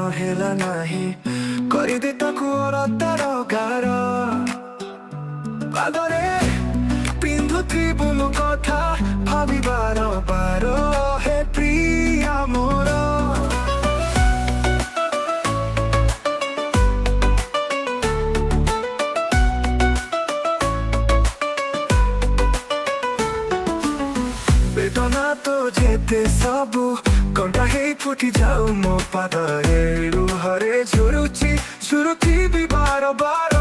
ନହେଲା ନାହିଁ କରିଦେ ତାକୁ ଅଳତାର ଗାର ପାଦରେ ପିନ୍ଧୁଥିବୁ ମୋ କଥା ଭାବିବାର ବାର ହେ ପ୍ରିୟା ମୋର ବେଦନା ତ ଯେତେ ସବୁ କଣ୍ଟା ହେଇ ଫୁଟି ଯାଉ ମୋ ପାଦରେ ଲୁହରେ ଝୁରୁଥିବି ବାର ବାର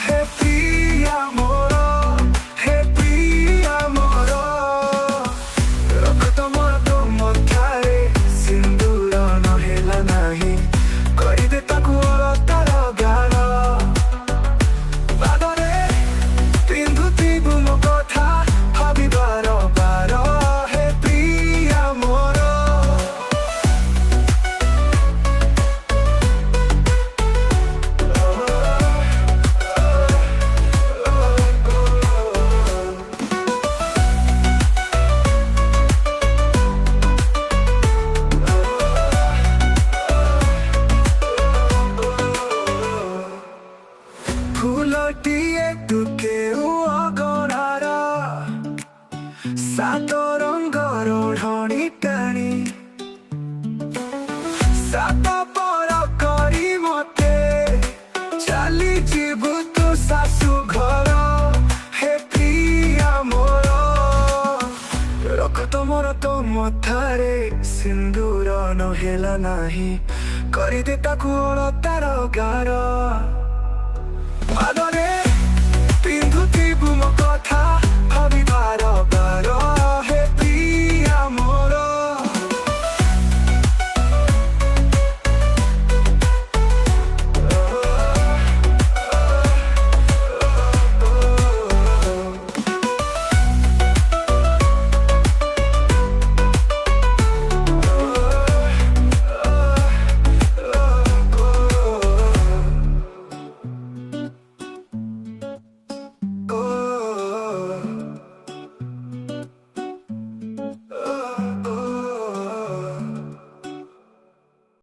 ହେ ପ୍ରିୟା ମୋର ହେ ପ୍ରିୟା ମୋର ରକ୍ତ ମୋର ତୋ ମଥାରେ ସିନ୍ଦୁର ନହେଲା ନାହିଁ କରିଦେ ତାକୁ ଅଳତାର ଗାର ପାଦରେ ପିନ୍ଧୁଥିବୁ ମୋ କଥା ଭାବିବାର ବାର ହେ ପ୍ରିୟା ମୋର ଫୁଲଟିଏ ତୁକେ ଅଗଣାର ସାତ ରଙ୍ଗର ଢଣି ଟାଣି ସାତ ପର କରି ମତେ ଚାଲିଯିବୁ ତୁ ଶାଶୁ ଘର ହେ ପ୍ରିୟା ମୋର ରକ୍ତ ମୋର ତୋ ମଥାରେ ସିନ୍ଦୁର ନହେଲା ନାହିଁ କରିଦେ ତାକୁ ଅଳତାର ଗାର ପାଦରେ